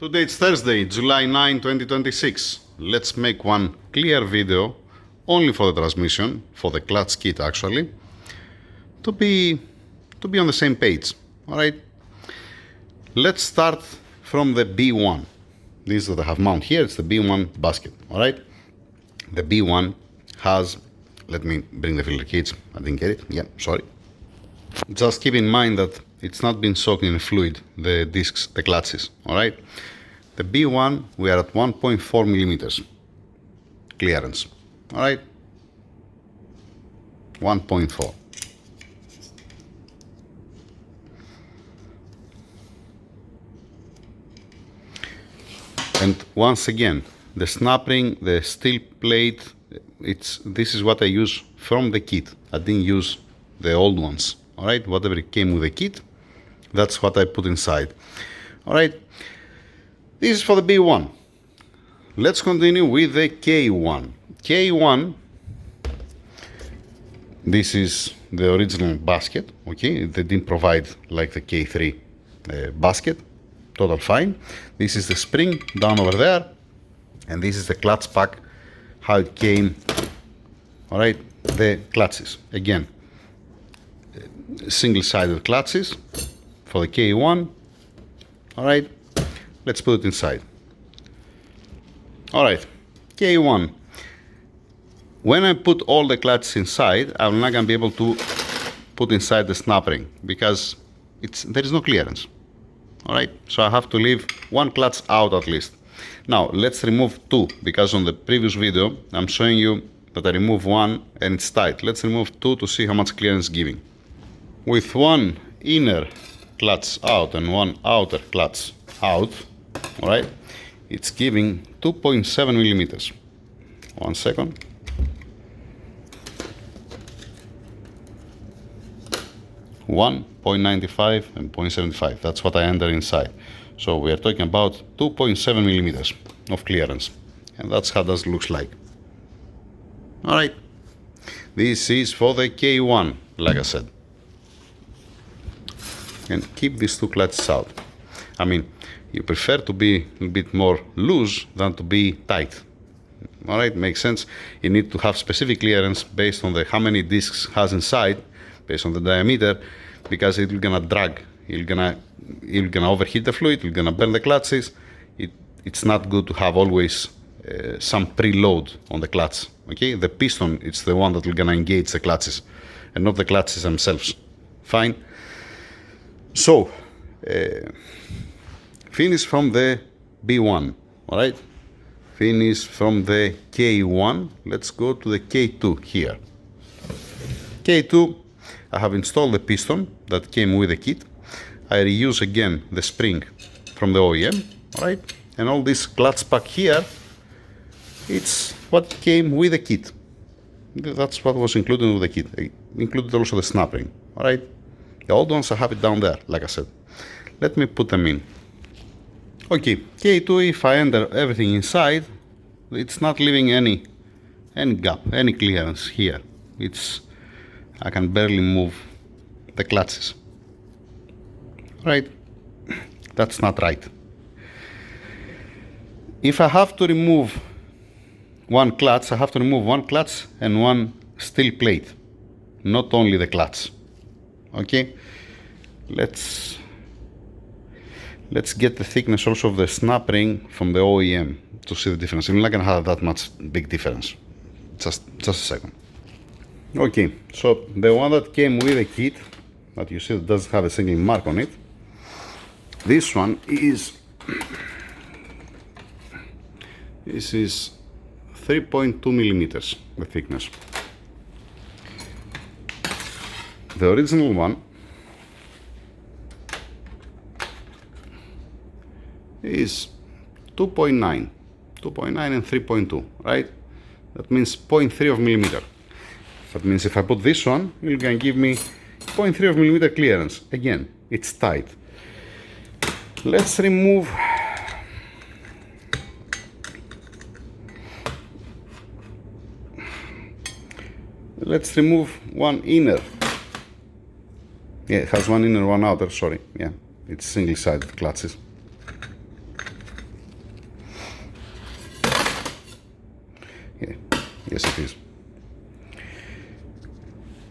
Today it's Thursday, July 9, 2026. Let's make one clear video only for the transmission, for the clutch kit actually, to be on the same page. Alright? Let's start from the B1. This that I have mounted here, it's the B1 basket. Alright? The B1 has, let me bring the filter kits, I didn't get it, yeah, sorry. Just keep in mind that it's not been soaked in fluid, the discs, the clutches, alright? The B1, we are at 1.4 millimeters clearance, alright? 1.4. And once again, the snap ring, the steel plate, this is what I use from the kit. I didn't use the old ones. Alright, whatever came with the kit, that's what I put inside. Alright, this is for the B1. Let's continue with the K1. K1, this is the original basket, okay? They didn't provide like the K3 basket, total fine. This is the spring down over there, and this is the clutch pack, how it came. Alright, the clutches, again, single-sided clutches for the K1. Alright, let's put it inside. Alright, K1. When I put all the clutches inside, I'm not going to be able to put inside the snap ring because there is no clearance. Alright, so I have to leave one clutch out at least. Now, let's remove two, because on the previous video, I'm showing you that I remove one and it's tight. Let's remove two to see how much clearance it's giving. With one inner clutch out and one outer clutch out, alright, it's giving 2.7 millimeters. 1 second. .95 and 0.75. That's what I enter inside. So we are talking about 2.7 millimeters of clearance, and that's how that looks like. Alright, this is for the K1, like I said. And keep these two clutches out. I mean, you prefer to be a bit more loose than to be tight. Alright, makes sense. You need to have specific clearance based on how many discs has inside, based on the diameter, because it's gonna drag. You're gonna overheat the fluid, you're gonna burn the clutches. It's not good to have always some preload on the clutch. Okay, the piston, it's the one that will gonna engage the clutches, and not the clutches themselves. Fine. So, finish from the B1, alright? Finish from the K1. Let's go to the K2 here. K2, I have installed the piston that came with the kit. I reuse again the spring from the OEM, alright? And all this clutch pack here, it's what came with the kit. That's what was included with the kit. I included also the snap ring, alright? The old ones I have it down there, like I said. Let me put them in. Okay, K2, if I enter everything inside, it's not leaving any gap, any clearance here. I can barely move the clutches. Right? That's not right. If I have to remove one clutch, I have to remove one clutch and one steel plate, not only the clutch. Okay, let's get the thickness also of the snap ring from the OEM to see the difference. I'm not gonna have that much big difference. Just a second. Okay, so the one that came with the kit, that you see does have a single mark on it. This one is 3.2 millimeters the thickness. The original one is 2.9 and 3.2, right? That means 0.3 of millimeter. That means if I put this one, you're going to give me 0.3 of millimeter clearance. Again, it's tight. Let's remove one inner. Yeah, it has one inner, one outer, sorry. Yeah, it's single-sided clutches. Yeah. Yes, it is.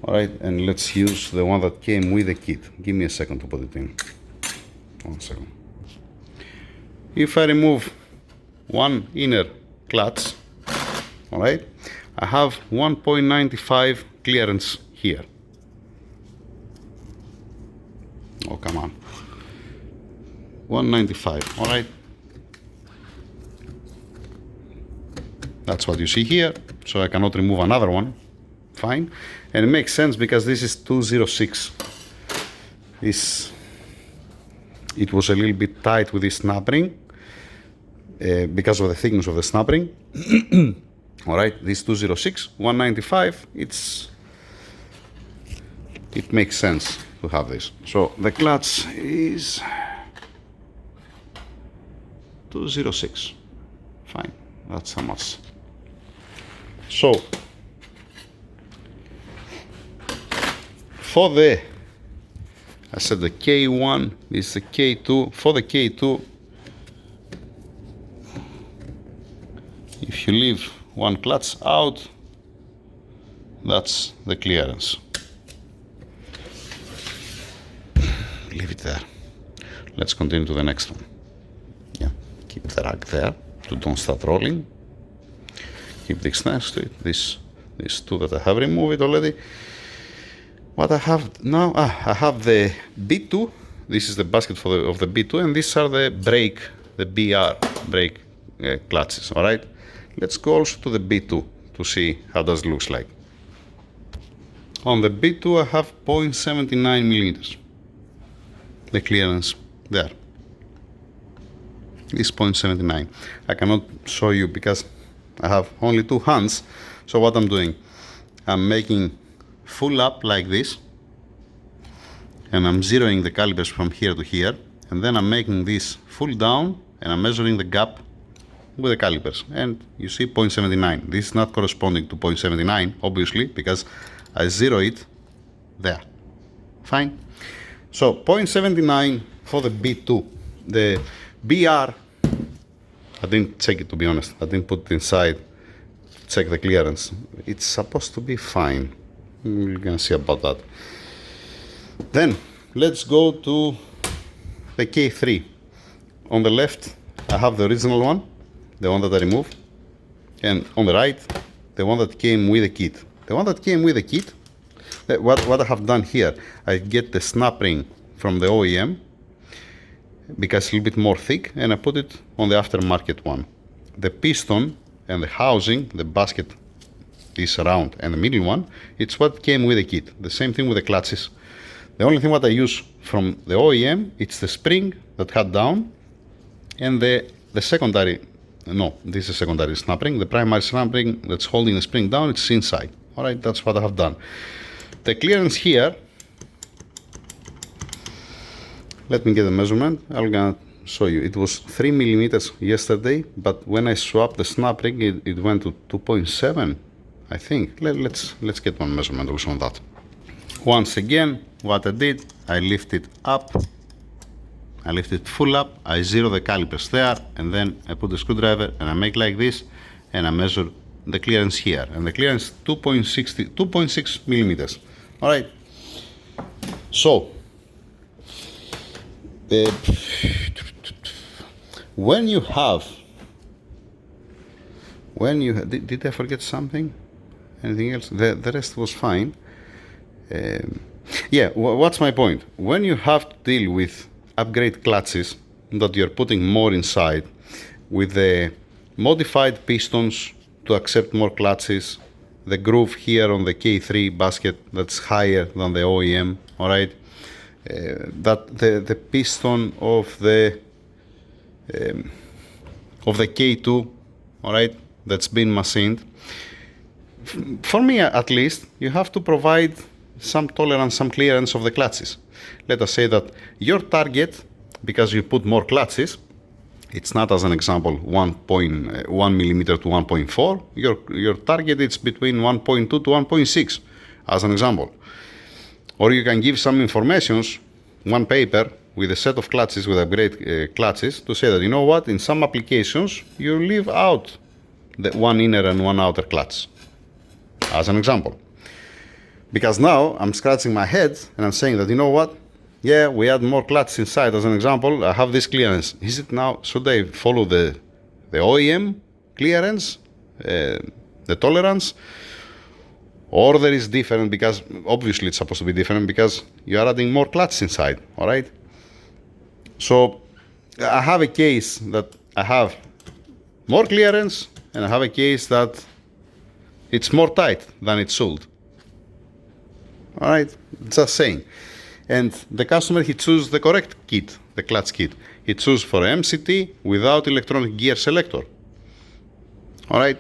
Alright, and let's use the one that came with the kit. Give me a second to put it in. 1 second. If I remove one inner clutch, alright, I have 1.95 clearance here. Oh, come on. 195, alright. That's what you see here, so I cannot remove another one. Fine. And it makes sense because this is 206. It was a little bit tight with this snap ring because of the thickness of the snap ring. Alright, this 206, 195, it makes sense to have this. So the clutch is 206. Fine, that's how much. So for the, I said the K1 is the K2. For the K2, if you leave one clutch out, that's the clearance. Leave it there. Let's continue to the next one. Yeah, keep the rack there to don't start rolling. Keep this next to it. These two that I have removed already. What I have now, I have the B2. This is the basket of the B2, and these are the brake, the BR brake clutches. All right. Let's go also to the B2 to see how does it looks like. On the B2, I have 0.79 millimeters. The clearance there. This 0.79. I cannot show you because I have only two hands. So what I'm doing, I'm making full up like this, and I'm zeroing the calipers from here to here, and then I'm making this full down, and I'm measuring the gap with the calipers, and you see 0.79. This is not corresponding to 0.79, obviously, because I zero it there. Fine. So 0.79 for the B2. The BR, I didn't check it, to be honest. I didn't put it inside, check the clearance. It's supposed to be fine. We're gonna see about that. Then let's go to the K3. On the left, I have the original one, the one that I removed, and on the right, the one that came with the kit. The one that came with the kit, what I have done here, I get the snap ring from the OEM because it's a little bit more thick, and I put it on the aftermarket one. The piston and the housing, the basket is round, and the middle one, it's what came with the kit. The same thing with the clutches. The only thing what I use from the OEM, it's the spring that had down, and the secondary, no, this is secondary snap ring. The primary snap ring that's holding the spring down, it's inside. All right, that's what I have done. The clearance here, let me get the measurement. I'm gonna show you. It was 3 millimeters yesterday, but when I swapped the snap ring, it went to 2.7, I think. Let's get one measurement also on that. Once again, what I did, I lift it up. I lift it full up, I zero the calipers there, and then I put the screwdriver and I make like this, and I measure the clearance here. And the clearance 2.6 millimeters. All right. So, when you did I forget something? Anything else? The rest was fine. Yeah, what's my point? When you have to deal with upgrade clutches that you're putting more inside, with the modified pistons to accept more clutches, the groove here on the K3 basket that's higher than the OEM, all right, that the piston of the K2, all right, that's been machined. For me, at least, you have to provide some tolerance, some clearance of the clutches. Let us say that your target, because you put more clutches, it's not, as an example, 1.1 millimeter to 1.4. Your target is between 1.2 to 1.6, as an example. Or you can give some informations, one paper with a set of clutches, with upgrade clutches, to say that, you know what, in some applications, you leave out the one inner and one outer clutch, as an example. Because now I'm scratching my head and I'm saying that, you know what? Yeah, we add more clutches inside. As an example, I have this clearance. Is it now, should I follow the OEM clearance, the tolerance? Or there is different, because obviously it's supposed to be different because you are adding more clutches inside, all right? So I have a case that I have more clearance and I have a case that it's more tight than it should. All right, just saying. And the customer, he chooses the correct kit, the clutch kit. He chooses for MCT without electronic gear selector. All right.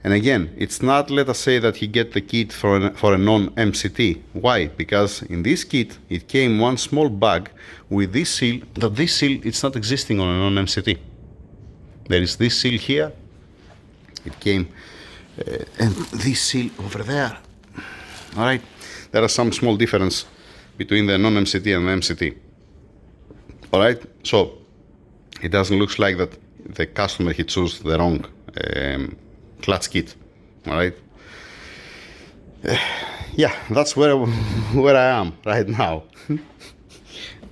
And again, it's not, let us say, that he get the kit for a non-MCT. Why? Because in this kit, it came one small bag with this seal, that this seal, it's not existing on a non-MCT. There is this seal here. It came, and this seal over there. All right. There are some small difference between the non-MCT and the MCT. All right. So it doesn't look like that the customer, he chose the wrong clutch kit. All right. Yeah, that's where I am right now.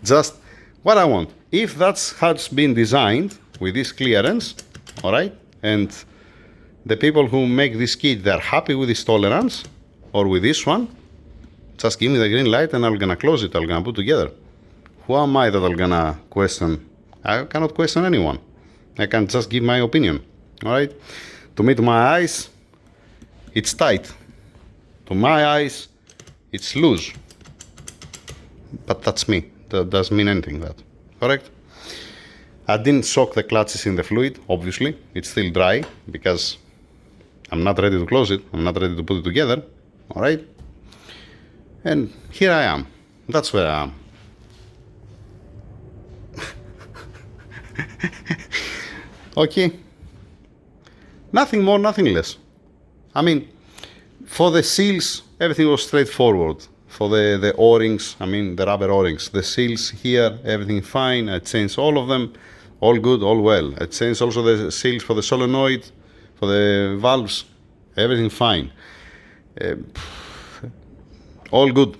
Just what I want. If that's how it's been designed with this clearance, all right, and the people who make this kit, they're happy with this tolerance or with this one, just give me the green light and I'm gonna close it. I'm gonna put together. Who am I that I'm gonna question? I cannot question anyone. I can just give my opinion. All right. To me, to my eyes, it's tight. To my eyes, it's loose. But that's me. That doesn't mean anything, that. Correct? I didn't soak the clutches in the fluid, obviously. It's still dry because I'm not ready to close it. I'm not ready to put it together. All right? And here I am. That's where I am. Okay. Nothing more, nothing less. I mean, for the seals, everything was straightforward. For the O-rings, I mean, the rubber O-rings, the seals here, everything fine. I changed all of them, all good, all well. I changed also the seals for the solenoid, for the valves, everything fine. All good.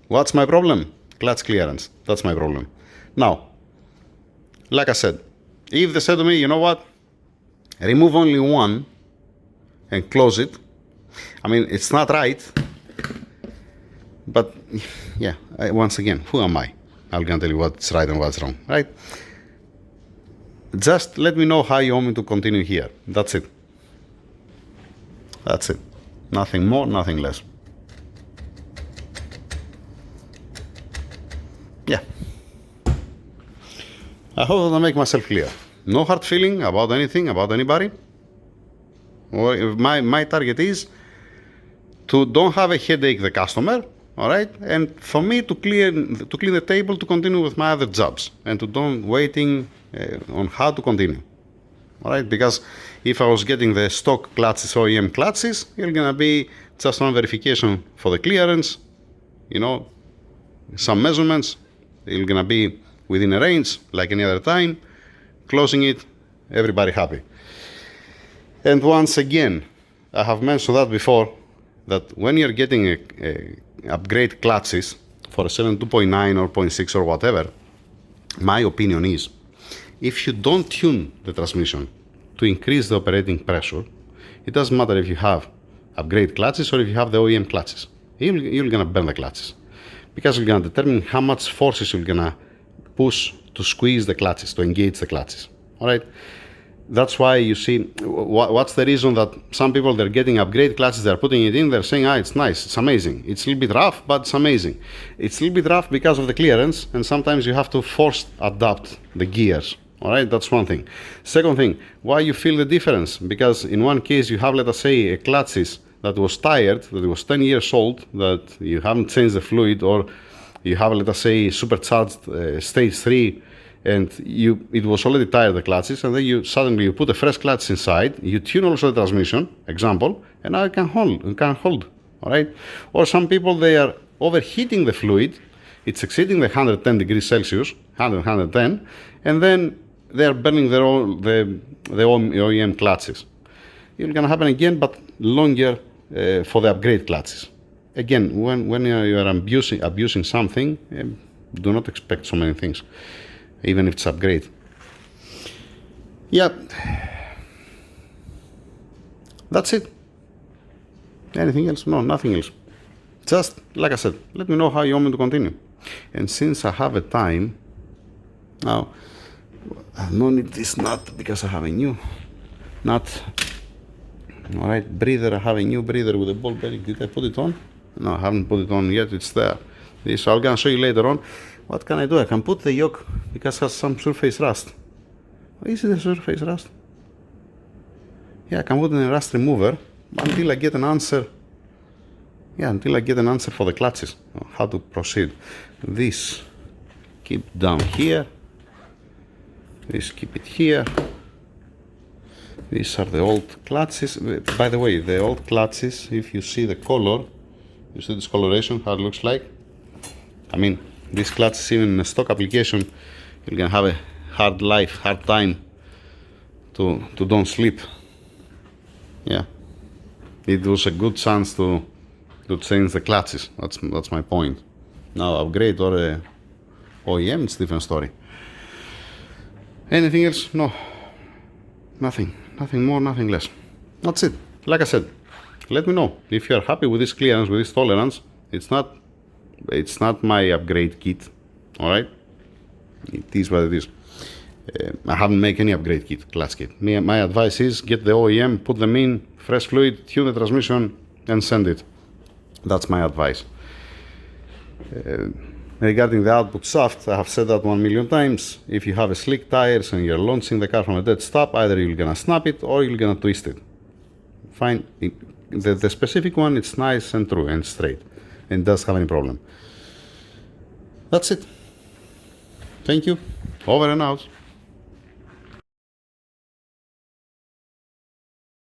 What's my problem? Clutch clearance. That's my problem. Now, like I said, if they said to me, you know what? Remove only one and close it. I mean, it's not right. But, yeah, once again, who am I? I'm going to tell you what's right and what's wrong, right? Just let me know how you want me to continue here. That's it. That's it. Nothing more, nothing less. Yeah. I hope that I make myself clear. No hard feeling about anything, about anybody. Or my target is to don't have a headache the customer, all right, and for me to clean the table to continue with my other jobs and to don't waiting on how to continue, all right. Because if I was getting the stock clutches, OEM clutches, it's gonna be just one verification for the clearance, you know, some measurements. It's gonna be within a range like any other time. Closing it, everybody happy. And once again, I have mentioned that before, that when you're getting a upgrade clutches for a 7.2.9 or 0.6 or whatever, my opinion is, if you don't tune the transmission to increase the operating pressure, it doesn't matter if you have upgrade clutches or if you have the OEM clutches. You're gonna burn the clutches because you're gonna determine how much forces you're gonna push to squeeze the clutches, to engage the clutches. All right. That's why you see, what's the reason that some people, they're getting upgrade clutches, they're putting it in, they're saying, it's nice, it's amazing. It's a little bit rough, but it's amazing. It's a little bit rough because of the clearance, and sometimes you have to force adapt the gears. All right, that's one thing. Second thing, why you feel the difference? Because in one case you have, let us say, a clutches that was tired, that was 10 years old, that you haven't changed the fluid, or you have, let us say, supercharged stage 3, and it was already tired, the clutches, and then you suddenly put a fresh clutch inside, you tune also the transmission, example, and now it can hold, all right? Or some people, they are overheating the fluid, it's exceeding the 110 degrees Celsius, 110, and then they are burning their own, the OEM clutches. It's gonna happen again, but longer for the upgrade clutches. Again, when you are abusing something, do not expect so many things, even if it's upgrade. Yeah, that's it. Anything else? No, nothing else. Just like I said, let me know how you want me to continue. And since I have a time now, I don't need this nut because I have a new nut. All right, breather. I have a new breather with a ball bearing. Did I put it on? No, I haven't put it on yet. It's there. This I'm gonna show you later on. What can I do? I can put the yoke because it has some surface rust. Is it a surface rust? Yeah, I can put in a rust remover until I get an answer. Yeah, until I get an answer for the clutches, how to proceed. This keep down here. This keep it here. These are the old clutches. By the way, the old clutches, if you see the color, you see this coloration, how it looks like. I mean, these clutches, even in a stock application, you're gonna have a hard life, hard time to don't sleep. Yeah, it was a good chance to change the clutches. That's my point. Now upgrade or a OEM, it's a different story. Anything else? No, nothing more, nothing less. That's it. Like I said, let me know if you are happy with this clearance, with this tolerance. It's not my upgrade kit. All right, it is what it is. I haven't made any upgrade kit, clutch kit. My advice is get the OEM, put them in, fresh fluid, tune the transmission, and send it. That's my advice. Regarding the output shaft, I have said that 1,000,000 times. If you have a slick tires and you're launching the car from a dead stop, either you're gonna snap it or you're gonna twist it. Fine. The specific one, it's nice and true and straight, and doesn't have any problem. That's it. Thank you. Over and out.